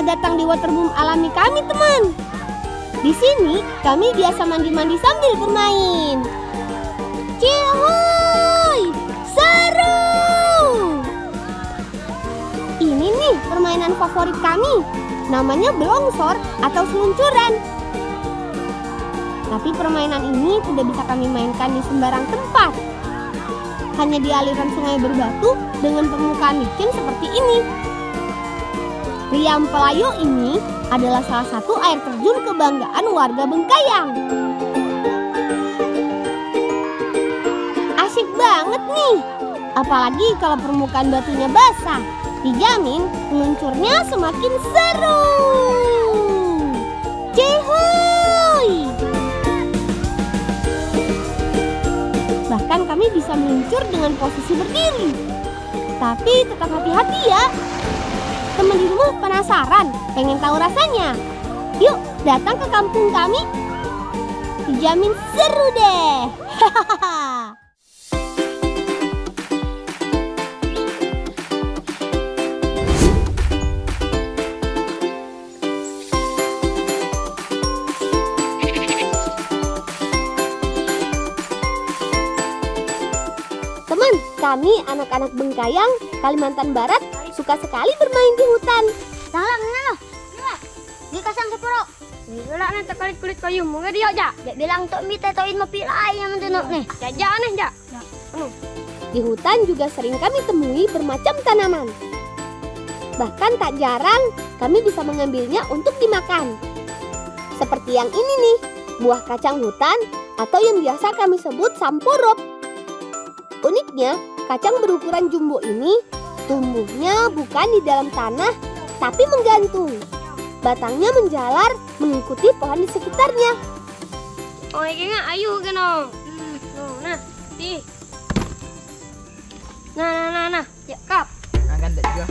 Selamat datang di waterboom alami kami, teman. Di sini kami biasa mandi-mandi sambil bermain. Cihoy, seru! Ini nih permainan favorit kami. Namanya belongsor atau seluncuran. Tapi permainan ini tidak bisa kami mainkan di sembarang tempat. Hanya di aliran sungai berbatu dengan permukaan licin seperti ini. Riam Pelayo ini adalah salah satu air terjun kebanggaan warga Bengkayang. Asik banget nih, apalagi kalau permukaan batunya basah. Dijamin meluncurnya semakin seru. Cihuy! Bahkan kami bisa meluncur dengan posisi berdiri. Tapi tetap hati-hati ya. Teman di rumah penasaran, pengen tahu rasanya? Yuk datang ke kampung kami. Dijamin seru deh. Teman, kami anak-anak Bengkayang, Kalimantan Barat suka sekali bermain di hutan. Salah loh. Di kasang sepuro. Wala na kulit kayu mo nga diyo ja. Bilang to mi tetoin mapilay yang denok nih. Jaja aneh ja. Di hutan juga sering kami temui bermacam tanaman. Bahkan tak jarang kami bisa mengambilnya untuk dimakan. Seperti yang ini nih, buah kacang hutan atau yang biasa kami sebut samporop. Uniknya, kacang berukuran jumbo ini tumbuhnya bukan di dalam tanah, tapi menggantung. Batangnya menjalar mengikuti pohon di sekitarnya. Oh, ini nga ayu gano. Nah, di. Nah. Ya, kap. Ganda juga.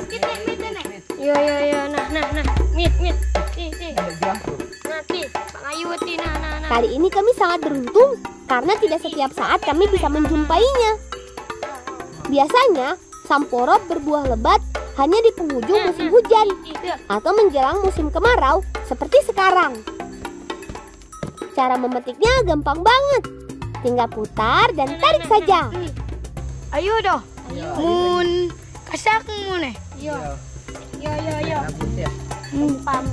Mit. Yo, nah. Mit. Di. Ganda juga tuh. Nah, di. Bang Ayu ti nah. Kali ini kami sangat beruntung karena tidak setiap saat kami bisa menjumpainya. Biasanya, samporop berbuah lebat hanya di penghujung musim hujan atau menjelang musim kemarau seperti sekarang. Cara memetiknya gampang banget. Tinggal putar dan tarik saja. Ayo doh. Mun kasak mun eh. Yo. Rambut ya. Pam.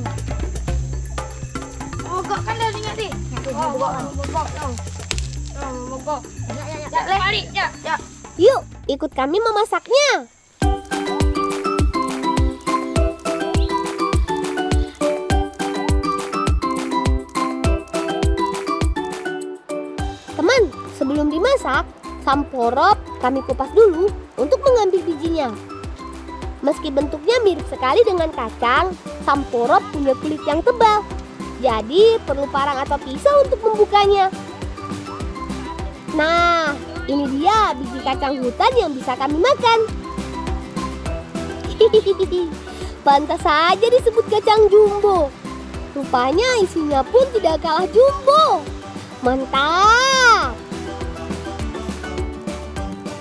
Mogok kan dah ingat di. Mogok dong. Mogok. Ya, balik. Ya. Yuk, ikut kami memasaknya. Teman, sebelum dimasak, samporop kami kupas dulu untuk mengambil bijinya. Meski bentuknya mirip sekali dengan kacang, samporop punya kulit yang tebal. Jadi perlu parang atau pisau untuk membukanya. Nah, ini dia biji kacang hutan yang bisa kami makan. Pantas saja disebut kacang jumbo. Rupanya isinya pun tidak kalah jumbo. Mantap!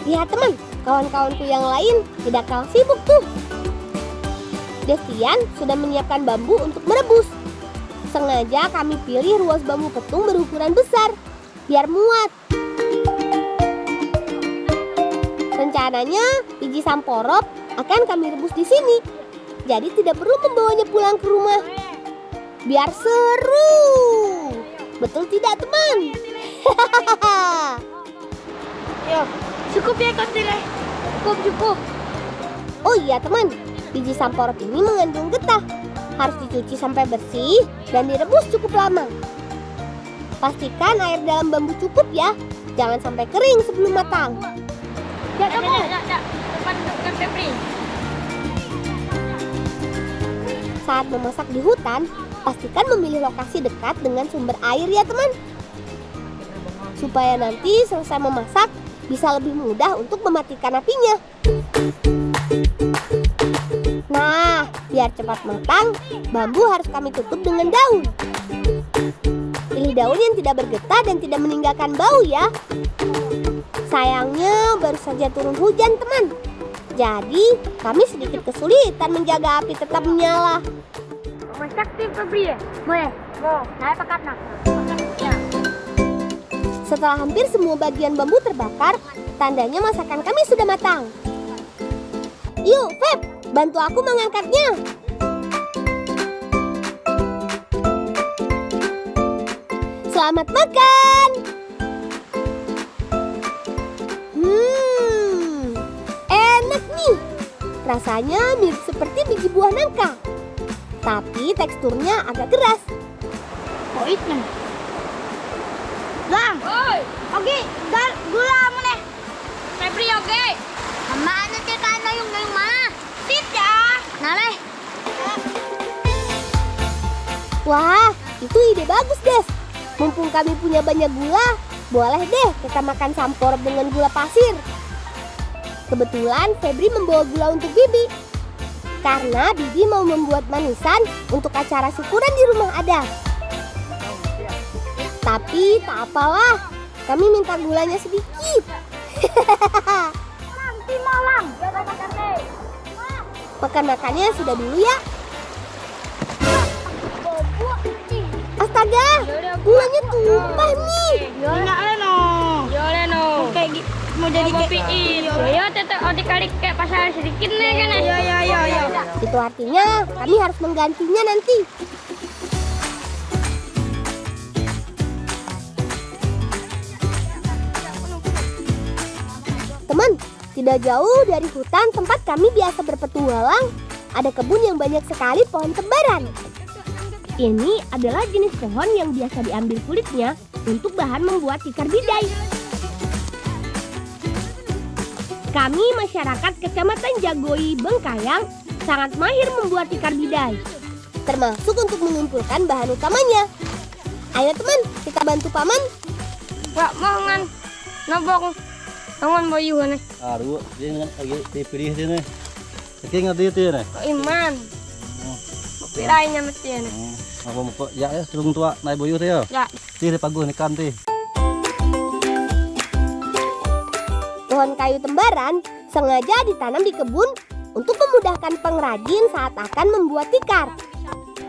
Lihat teman, kawan-kawanku yang lain tidak kalah sibuk tuh. Destian sudah menyiapkan bambu untuk merebus. Sengaja kami pilih ruas bambu petung berukuran besar, biar muat. Rencananya biji samporop akan kami rebus di sini. Jadi tidak perlu membawanya pulang ke rumah. Biar seru. Betul tidak teman? Yo, cukup ya kotileh. Cukup. Oh iya teman, biji samporop ini mengandung getah. Harus dicuci sampai bersih dan direbus cukup lama. Pastikan air dalam bambu cukup ya. Jangan sampai kering sebelum matang. Ya. Depan Febri. Saat memasak di hutan, pastikan memilih lokasi dekat dengan sumber air ya teman. Supaya nanti selesai memasak, bisa lebih mudah untuk mematikan apinya. Nah, biar cepat matang, bambu harus kami tutup dengan daun. Pilih daun yang tidak bergetah dan tidak meninggalkan bau ya. Sayangnya baru saja turun hujan teman. Jadi, kami sedikit kesulitan menjaga api tetap menyala. Masak tim Febri ya? Boleh. Mau. Saya pakat nak. Ya. Setelah hampir semua bagian bambu terbakar, tandanya masakan kami sudah matang. Yuk, Feb, bantu aku mengangkatnya. Selamat makan. Enak nih. Rasanya mirip seperti biji buah nangka, tapi teksturnya agak keras. Koitnya. Lang. Oi. Oke, gula mana? Febri oke. Mana cek kana yung mana? Sip ya. Naleh. Wah, itu ide bagus, Des. Mumpung kami punya banyak gula, boleh deh kita makan sampor dengan gula pasir. Kebetulan Febri membawa gula untuk Bibi. Karena Bibi mau membuat manisan untuk acara syukuran di rumah adat. Tapi tak apalah, kami minta gulanya sedikit. Makan-makannya sudah dulu ya. Astaga, gulanya tumpah nih. Kayak mau jadi kayak yo tetep dikali kayak pasal sedikit nih kan. Yo. Itu artinya kami harus menggantinya nanti. Teman, tidak jauh dari hutan tempat kami biasa berpetualang, ada kebun yang banyak sekali pohon tebaran. Ini adalah jenis pohon yang biasa diambil kulitnya untuk bahan membuat tikar bidai. Kami masyarakat Kecamatan Jagoi, Bengkayang sangat mahir membuat tikar bidai, termasuk untuk mengumpulkan bahan utamanya. Ayo teman, kita bantu paman. Gak mau ngan nabok ngan bayu nih. Aduh, dia ngan lagi dipilih sini. Saking ngadi itu nih. Iman. Pilainya mesti nih. Apa mau ya serung tua naik boyu teh ya? Ya. Tih paguh ikan tih. Pohon kayu tembaran sengaja ditanam di kebun untuk memudahkan pengrajin saat akan membuat tikar.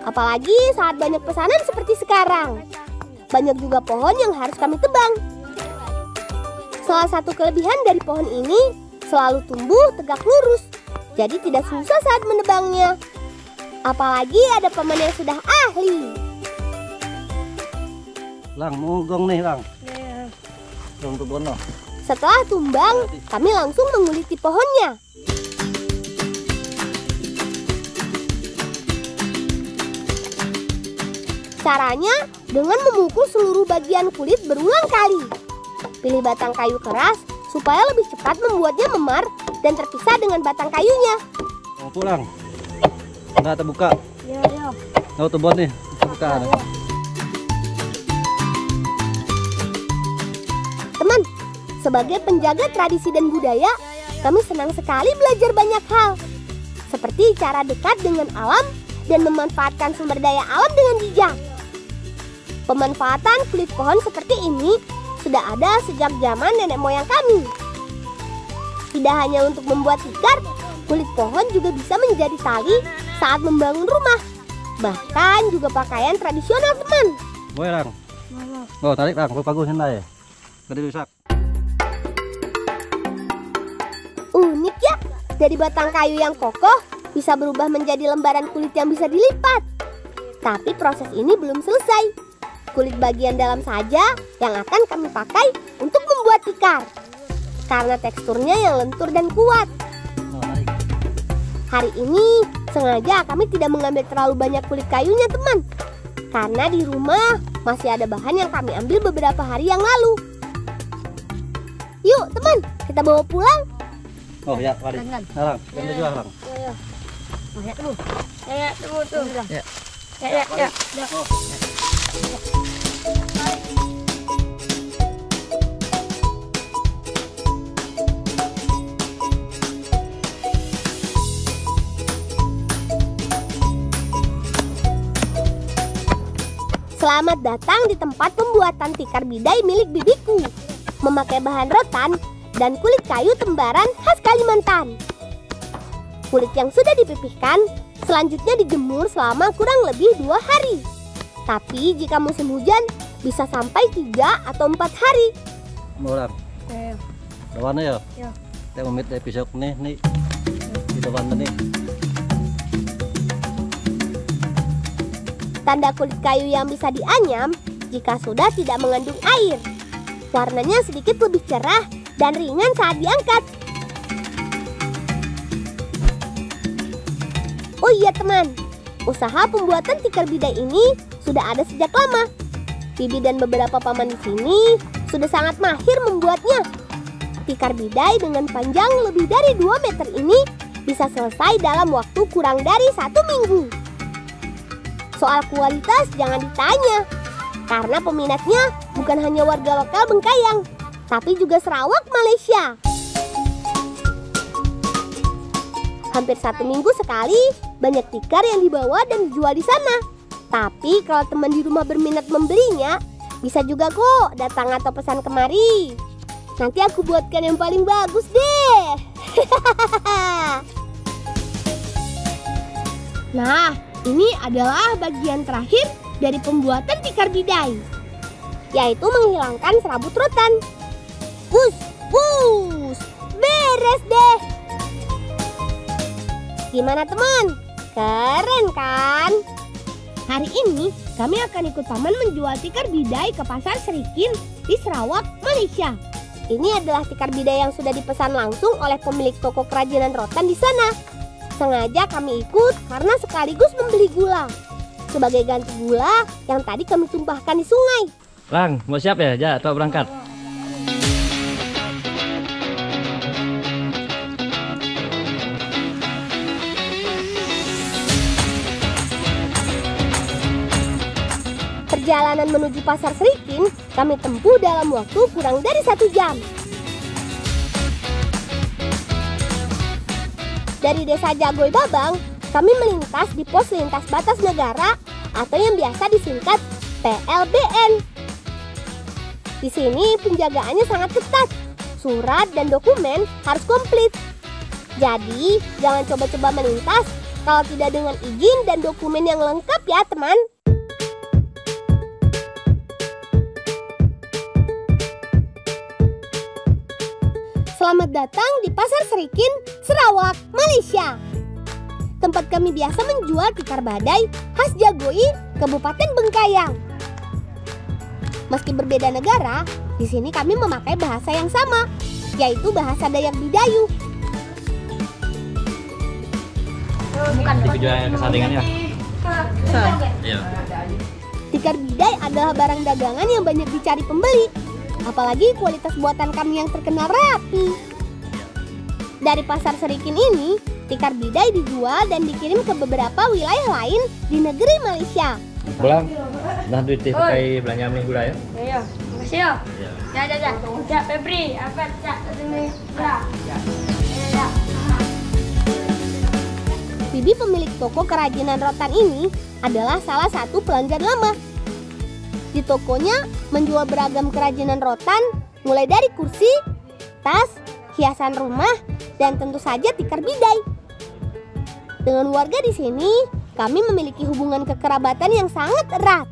Apalagi saat banyak pesanan seperti sekarang. Banyak juga pohon yang harus kami tebang. Salah satu kelebihan dari pohon ini selalu tumbuh tegak lurus, jadi tidak susah saat menebangnya. Apalagi ada paman yang sudah ahli. Lang, mau gong nih lang. Gong tuh bono. Setelah tumbang, kami langsung menguliti pohonnya. Caranya dengan memukul seluruh bagian kulit berulang kali. Pilih batang kayu keras supaya lebih cepat membuatnya memar dan terpisah dengan batang kayunya. Mau pulang. Udah terbuka. Yo. Mau tuh bon nih, terbuka. Teman, sebagai penjaga tradisi dan budaya, kami senang sekali belajar banyak hal. Seperti cara dekat dengan alam dan memanfaatkan sumber daya alam dengan bijak. Pemanfaatan kulit pohon seperti ini sudah ada sejak zaman nenek moyang kami. Tidak hanya untuk membuat tikar, kulit pohon juga bisa menjadi tali saat membangun rumah. Bahkan juga pakaian tradisional, teman. Boleh lang. Oh, tarik lang, bagus hendak ya. Gede rusak. Unik ya, dari batang kayu yang kokoh bisa berubah menjadi lembaran kulit yang bisa dilipat. Tapi proses ini belum selesai. Kulit bagian dalam saja yang akan kami pakai untuk membuat tikar. Karena teksturnya yang lentur dan kuat. Hari ini sengaja kami tidak mengambil terlalu banyak kulit kayunya, teman. Karena di rumah masih ada bahan yang kami ambil beberapa hari yang lalu. Yuk teman, kita bawa pulang. Oh ya, mari. Lang, ganti juga lang. Ya, tunggu tuh. Ya. Ya. Selamat datang di tempat pembuatan tikar bidai milik bibiku. Memakai bahan rotan dan kulit kayu tembaran khas Kalimantan. Kulit yang sudah dipipihkan selanjutnya dijemur selama kurang lebih 2 hari. Tapi jika musim hujan bisa sampai 3 atau 4 hari. Murah. Ya. Lawannya ya? Ya. Kita memit episode nih. Di lawan nih. Tanda kulit kayu yang bisa dianyam jika sudah tidak mengandung air. Warnanya sedikit lebih cerah dan ringan saat diangkat. Oh iya teman, usaha pembuatan tikar bidai ini sudah ada sejak lama. Bibi dan beberapa paman di sini sudah sangat mahir membuatnya. Tikar bidai dengan panjang lebih dari 2 meter ini bisa selesai dalam waktu kurang dari 1 minggu. Soal kualitas jangan ditanya, karena peminatnya bukan hanya warga lokal Bengkayang, tapi juga Sarawak, Malaysia. Hampir 1 minggu sekali banyak tikar yang dibawa dan dijual di sana. Tapi kalau teman di rumah berminat membelinya, bisa juga kok datang atau pesan kemari. Nanti aku buatkan yang paling bagus deh. Nah, ini adalah bagian terakhir dari pembuatan tikar bidai, yaitu menghilangkan serabut rotan. Wus, beres deh. Gimana teman? Keren kan? Hari ini kami akan ikut paman menjual tikar bidai ke pasar Serikin di Sarawak, Malaysia. Ini adalah tikar bidai yang sudah dipesan langsung oleh pemilik toko kerajinan rotan di sana. Sengaja kami ikut karena sekaligus membeli gula sebagai ganti gula yang tadi kami tumpahkan di sungai. Lang, mau siap ya? Ja, atau berangkat? Perjalanan menuju pasar Serikin kami tempuh dalam waktu kurang dari 1 jam. Dari desa Jagoy Babang, kami melintas di pos lintas batas negara atau yang biasa disingkat PLBN. Di sini penjagaannya sangat ketat. Surat dan dokumen harus komplit. Jadi, jangan coba-coba melintas kalau tidak dengan izin dan dokumen yang lengkap ya, teman. Selamat datang di Pasar Serikin, Sarawak, Malaysia. Tempat kami biasa menjual tikar badai khas Jagoy, Kabupaten Bengkayang. Meski berbeda negara, di sini kami memakai bahasa yang sama, yaitu bahasa Dayak Bidayu. Bukan Dijual kesandingan ya? Iya. Tikar bidai adalah barang dagangan yang banyak dicari pembeli. Apalagi kualitas buatan kami yang terkenal rapi. Dari pasar Serikin ini, tikar bidai dijual dan dikirim ke beberapa wilayah lain di negeri Malaysia. Pulang, nah duit pakai belanja beli gula ya? Iya, makasih ya. Ya. Ya, Febri, apa cak sini gula? Ya. Bibi pemilik toko kerajinan rotan ini adalah salah satu pelanggan lama. Di tokonya menjual beragam kerajinan rotan, mulai dari kursi, tas, hiasan rumah, dan tentu saja tikar bidai. Dengan warga di sini, kami memiliki hubungan kekerabatan yang sangat erat.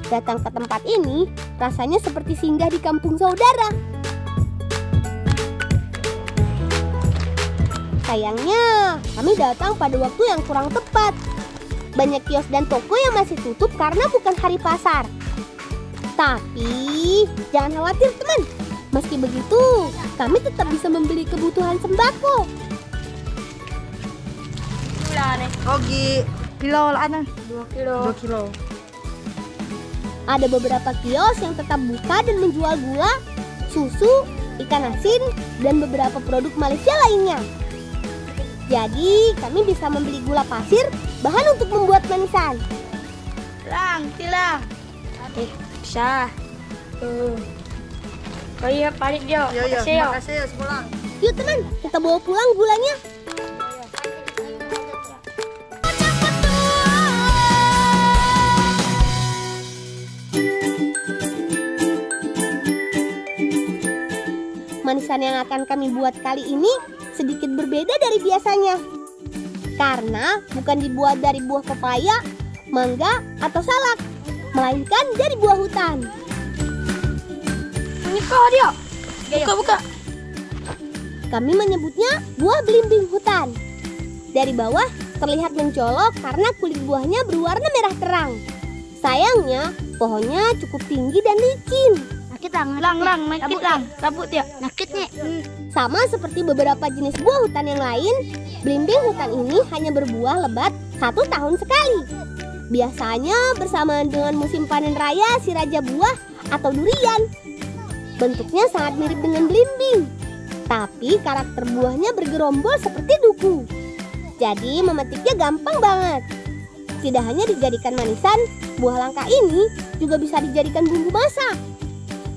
Datang ke tempat ini rasanya seperti singgah di kampung saudara. Sayangnya, kami datang pada waktu yang kurang tepat. Banyak kios dan toko yang masih tutup karena bukan hari pasar. Tapi, jangan khawatir teman. Meski begitu, kami tetap bisa membeli kebutuhan sembako. Gula nih. Ogi, kilo lah ana. 2 kilo. 2 kilo. Ada beberapa kios yang tetap buka dan menjual gula, susu, ikan asin, dan beberapa produk Malaysia lainnya. Jadi, kami bisa membeli gula pasir, bahan untuk membuat manisan. Lang, tilang. Bisa. Oh iya, parit dia. Makasih ya. Makasih ya sepulang. Yuk teman, kita bawa pulang gulanya. Manisan yang akan kami buat kali ini sedikit berbeda dari biasanya. Karena bukan dibuat dari buah pepaya, mangga, atau salak, melainkan dari buah hutan. Nikah dia. Buka. Kami menyebutnya buah belimbing hutan. Dari bawah terlihat mencolok karena kulit buahnya berwarna merah terang. Sayangnya, pohonnya cukup tinggi dan licin. Nakit lang, rabut dia. Nakitnya. Sama seperti beberapa jenis buah hutan yang lain, belimbing hutan ini hanya berbuah lebat 1 tahun sekali. Biasanya bersamaan dengan musim panen raya si raja buah atau durian. Bentuknya sangat mirip dengan belimbing, tapi karakter buahnya bergerombol seperti duku. Jadi memetiknya gampang banget. Tidak hanya dijadikan manisan, buah langka ini juga bisa dijadikan bumbu masak.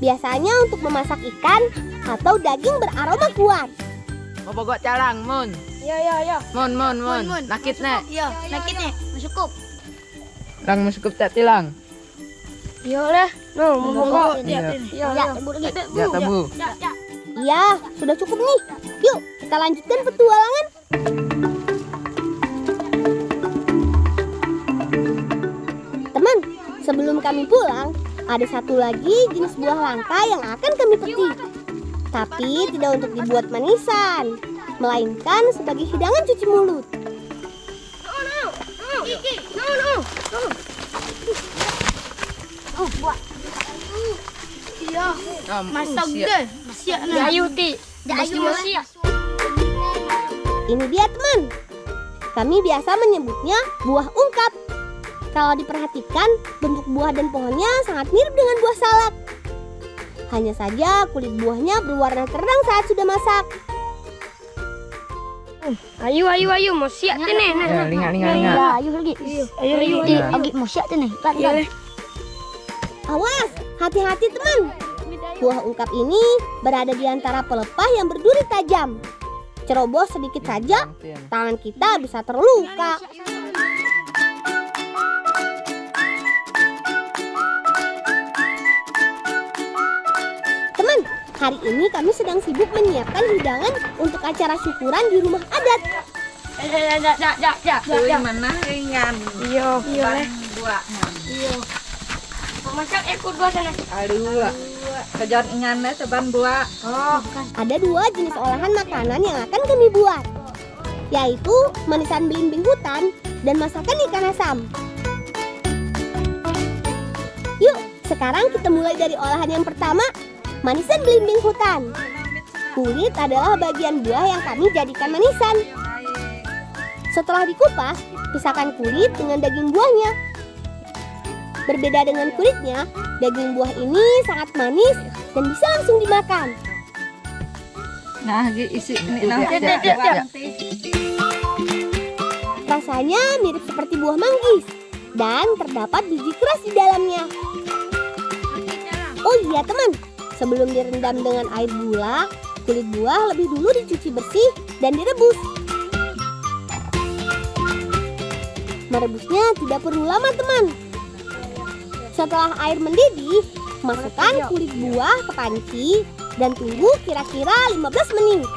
Biasanya untuk memasak ikan atau daging beraroma kuat. Mau bogok calang, Mun. Ya. Mun. Nakitnya. Iya, nakitnya. Masuk. Lang masuk tak tilang. Iya lah. No, mau bogok. Iya. Ya, Tabu. Iya, sudah cukup nih. Yuk, kita lanjutkan petualangan. Teman, sebelum kami pulang, ada satu lagi jenis buah langka yang akan kami petik. Tapi tidak untuk dibuat manisan, melainkan sebagai hidangan cuci mulut. Iya. Masak deh. Siap nah. Ayo ti. Siap. Ini dia teman. Kami biasa menyebutnya buah ungkap. Kalau diperhatikan, bentuk buah dan pohonnya sangat mirip dengan buah salak. Hanya saja kulit buahnya berwarna terang saat sudah masak. Ayo, mau siap tu nih. Ya, lingat. Ayo lagi. Agi mau siap tu nih. Awas, hati-hati teman. Buah ungkap ini berada di antara pelepah yang berduri tajam. Ceroboh sedikit saja, tangan kita bisa terluka. Teman, hari ini kami sedang sibuk menyiapkan hidangan untuk acara syukuran di rumah adat. Ya. Mana ringan. Iya. Buahnya. Iya. Masak ekor dua sana. Aduh. Kejar ingannya seban buah. Oh, Ada 2 jenis olahan makanan yang akan kami buat, yaitu manisan belimbing hutan dan masakan ikan asam. Yuk, sekarang kita mulai dari olahan yang pertama, manisan belimbing hutan. Kulit adalah bagian buah yang kami jadikan manisan. Setelah dikupas, pisahkan kulit dengan daging buahnya. Berbeda dengan kulitnya, daging buah ini sangat manis dan bisa langsung dimakan. Nah, isi ini Rasanya mirip seperti buah manggis dan terdapat biji keras di dalamnya. Oh iya teman, sebelum direndam dengan air gula, kulit buah lebih dulu dicuci bersih dan direbus. Merebusnya tidak perlu lama teman. Setelah air mendidih, masukkan kulit buah ke panci dan tunggu kira-kira 15 menit.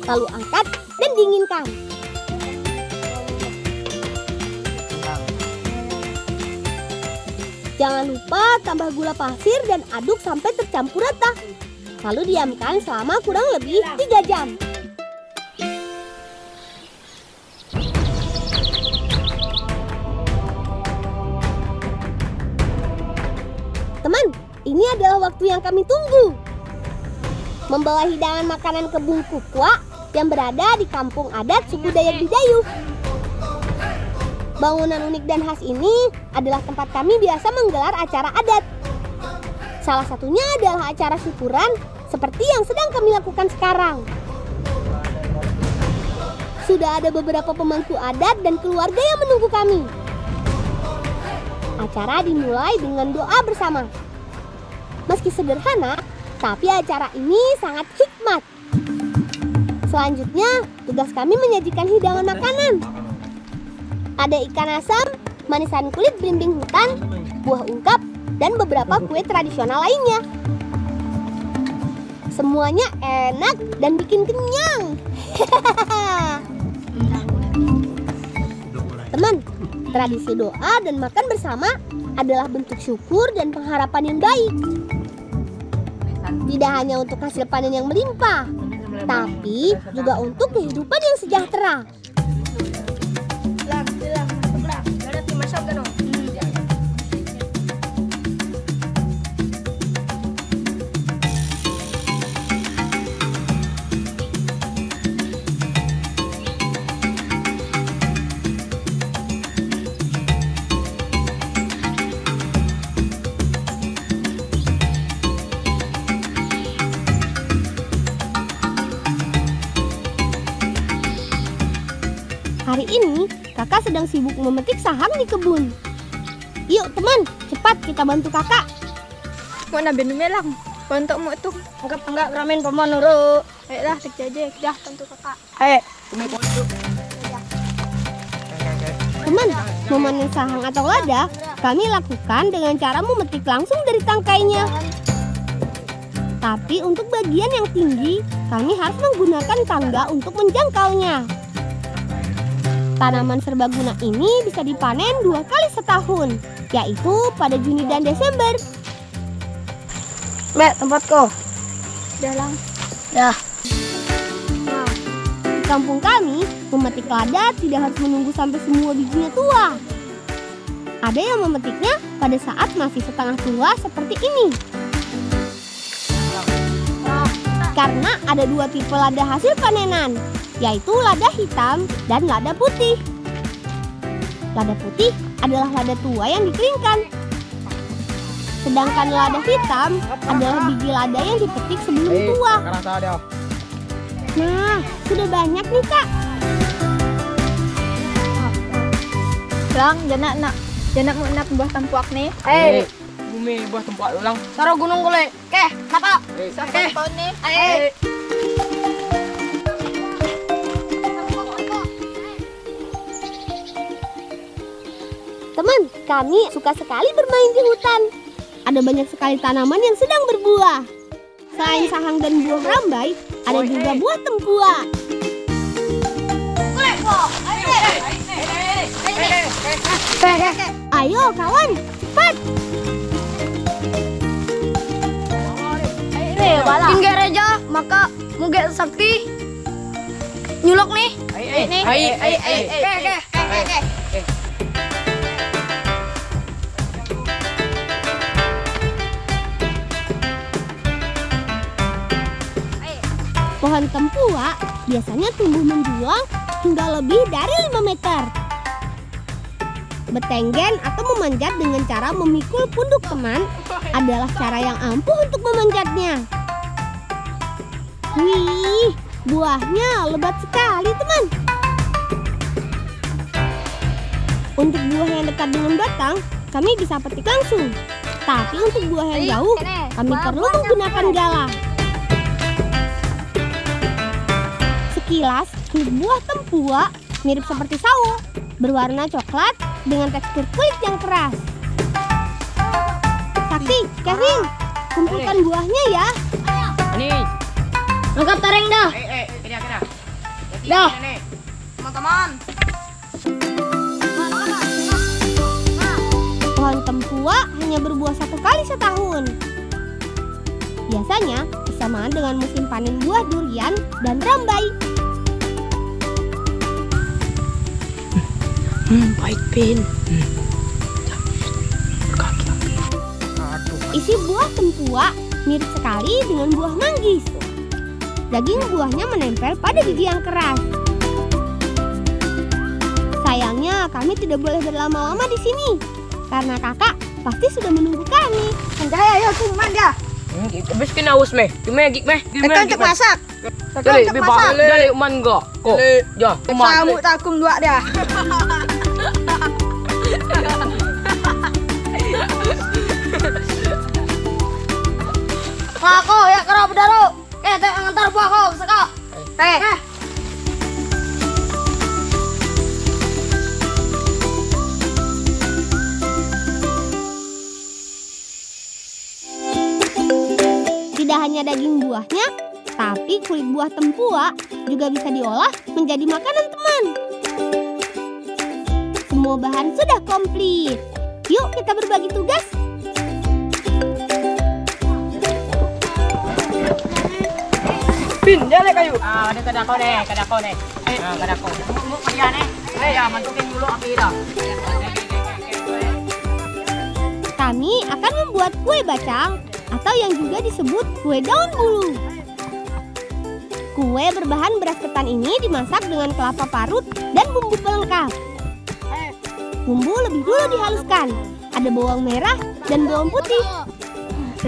Lalu angkat dan dinginkan. Jangan lupa tambah gula pasir dan aduk sampai tercampur rata. Lalu diamkan selama kurang lebih 3 jam. Teman, ini adalah waktu yang kami tunggu. Membawa hidangan makanan ke Bungkukwa yang berada di kampung adat suku Dayak Bidayuh. Bangunan unik dan khas ini adalah tempat kami biasa menggelar acara adat. Salah satunya adalah acara syukuran seperti yang sedang kami lakukan sekarang. Sudah ada beberapa pemangku adat dan keluarga yang menunggu kami. Acara dimulai dengan doa bersama. Meski sederhana, tapi acara ini sangat hikmat. Selanjutnya, tugas kami menyajikan hidangan makanan. Ada ikan asam, manisan kulit belimbing hutan, buah ungkap, dan beberapa kue tradisional lainnya. Semuanya enak dan bikin kenyang. Teman, tradisi doa dan makan bersama adalah bentuk syukur dan pengharapan yang baik. Tidak hanya untuk hasil panen yang melimpah, tapi juga untuk kehidupan yang sejahtera. Hari ini kakak sedang sibuk memetik sahang di kebun. Yuk teman, cepat kita bantu kakak. Mau nabi melang, bantu itu. Enggak ramen pemanuru. Ayolah, terjadi dah bantu kakak. Ayo. Teman, memanen sahang atau lada kami lakukan dengan cara memetik langsung dari tangkainya. Tapi untuk bagian yang tinggi, kami harus menggunakan tangga untuk menjangkaunya. Tanaman serbaguna ini bisa dipanen 2 kali setahun, yaitu pada Juni dan Desember. Mbak, tempatku. Dalam. Ya. Nah, di kampung kami, memetik lada tidak harus menunggu sampai semua bijinya tua. Ada yang memetiknya pada saat masih setengah tua seperti ini. Karena ada 2 tipe lada hasil panenan, yaitu lada hitam dan lada putih. Lada putih adalah lada tua yang dikeringkan. Sedangkan lada hitam adalah biji lada yang dipetik sebelum tua. Nah, sudah banyak nih kak. Lang, janak mau nak buah tempuak nih. Bumi buah tempat ulang. Taruh gunung gule. Keh, kakak. Keh. Ayo. Teman, kami suka sekali bermain di hutan. Ada banyak sekali tanaman yang sedang berbuah. Selain sahang dan buah rambai, ada juga buah tempuak. Ayo kawan, cepat. Tinggal aja, maka muge sakti. Nyulok nih. Pohon tempuak biasanya tumbuh menjulang hingga lebih dari 5 meter. Bertenggen atau memanjat dengan cara memikul punduk teman adalah cara yang ampuh untuk memanjatnya. Wih, buahnya lebat sekali teman. Untuk buah yang dekat dengan batang, kami bisa petik langsung. Tapi untuk buah yang jauh, kami perlu menggunakan galah. Sekilas, kulit buah tempuak mirip seperti sawo, berwarna coklat dengan tekstur kulit yang keras. Sakti, Kevin, kumpulkan buahnya ya. Ini. Angkat taring dah. Kena. Dah. Teman-teman. Pohon tempuak hanya berbuah 1 kali setahun. Biasanya bersamaan dengan musim panen buah durian dan rambai. Baik, Pin. Isi buah tempuak mirip sekali dengan buah manggis. Daging buahnya menempel pada gigi yang keras. Sayangnya kami tidak boleh berlama-lama di sini karena kakak pasti sudah menunggu kami. Jaya, ayo kuman dah. Habis kena haus meh. Gimana gig meh? Tekan cek masak. Dale, bebak dale man go. Kok. Ya, Kamu takum 2 dah. Aku ya karo bedaro. Teh ngantar buah kau seka. Teh. Tidak Tidak hanya daging buahnya, tapi kulit buah tempuak juga bisa diolah menjadi makanan teman. Semua bahan sudah komplit. Yuk kita berbagi tugas. Pin, jale kayu. Ini ke dako deh. Ke dako. Mau kerja nih. Ya, mantupin dulu api dah. Kami akan membuat kue bacang atau yang juga disebut kue daun bulu. Kue berbahan beras ketan ini dimasak dengan kelapa parut dan bumbu pelengkap. Bumbu lebih dulu dihaluskan. Ada bawang merah dan bawang putih.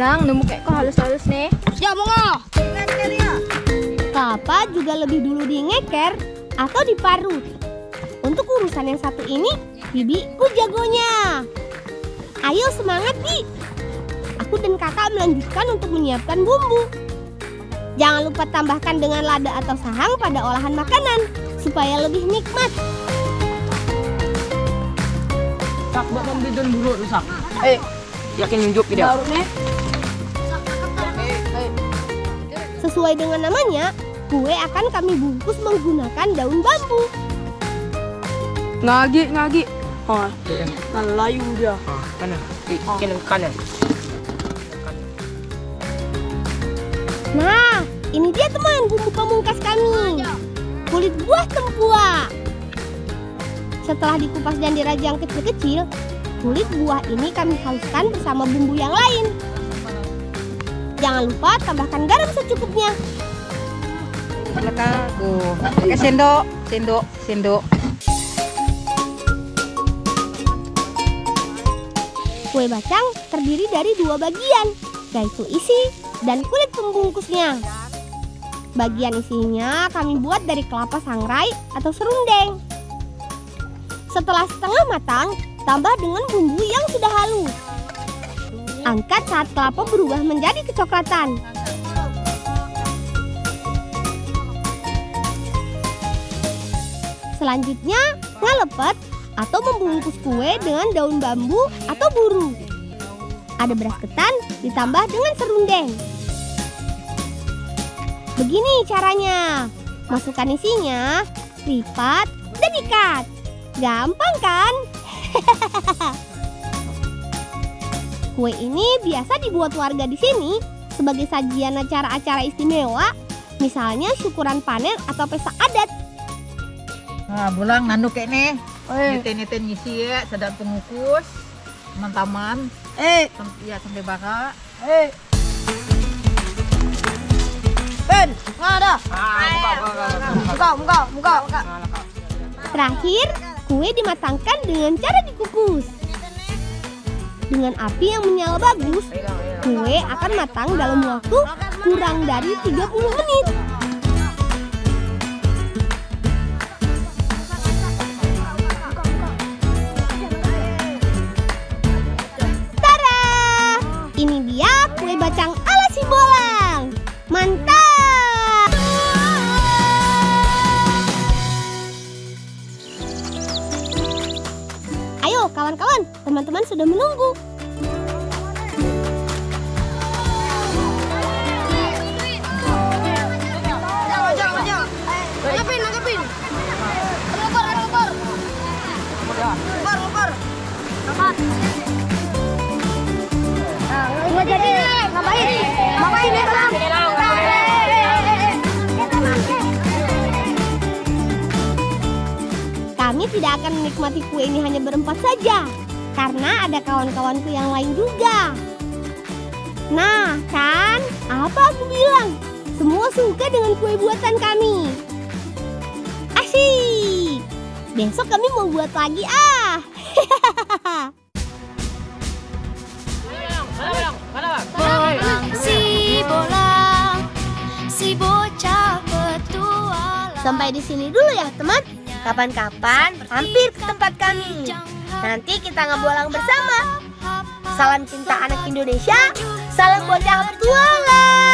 Lang, nemu kayak kok halus-halus nih. Ya, monggo. Kelapa juga lebih dulu diengeker atau diparut. Untuk urusan yang satu ini, bibiku jagonya. Ayo semangat, Bi. Aku dan kakak melanjutkan untuk menyiapkan bumbu. Jangan lupa tambahkan dengan lada atau sahang pada olahan makanan supaya lebih nikmat. Sak, buat membidun buruk rusak. Yakin nunjuk tidak? Sesuai dengan namanya, kue akan kami bungkus menggunakan daun bambu. Ngagi. Layu dia. Kanan. Kanan. Nah, ini dia teman bumbu pamungkas kami. Kulit buah tempuak. Setelah dikupas dan dirajang kecil-kecil, kulit buah ini kami haluskan bersama bumbu yang lain. Jangan lupa tambahkan garam secukupnya. Pakai sendok. Kue bacang terdiri dari dua bagian, yaitu isi dan kulit pembungkusnya. Bagian isinya kami buat dari kelapa sangrai atau serundeng. Setelah setengah matang, tambah dengan bumbu yang sudah halus. Angkat saat kelapa berubah menjadi kecoklatan. Selanjutnya, ngalepet atau membungkus kue dengan daun bambu atau buru. Ada beras ketan ditambah dengan serundeng. Begini caranya. Masukkan isinya, lipat, dan ikat. Gampang kan? Kue ini biasa dibuat warga di sini sebagai sajian acara-acara istimewa, misalnya syukuran panen atau pesta adat. Nah, bulang nanduk kayak nih. Nyetin ngisi ya, sedang pengukus, teman-teman. Ya sampai baka. Ben, ada. Muka. Terakhir, kue dimatangkan dengan cara dikukus. Dengan api yang menyala bagus, kue akan matang dalam waktu kurang dari 30 menit. Tara! Ini dia kue bacang ala Sibolang. Mantap! Ayo kawan-kawan, teman-teman sudah menunggu. Nangkepin. Lekor. Nggak jadi. Ngapain ya, Bang? Kami tidak akan menikmati kue ini hanya berempat saja, karena ada kawan-kawanku yang lain juga. Nah, kan? Apa aku bilang? Semua suka dengan kue buatan kami. Asyik! Besok kami mau buat lagi Si bocah petualang. Sampai di sini dulu ya teman. Kapan-kapan mampir ke tempat kami. Nanti kita ngebolang bersama. Salam cinta anak Indonesia. Salam bocah petualang.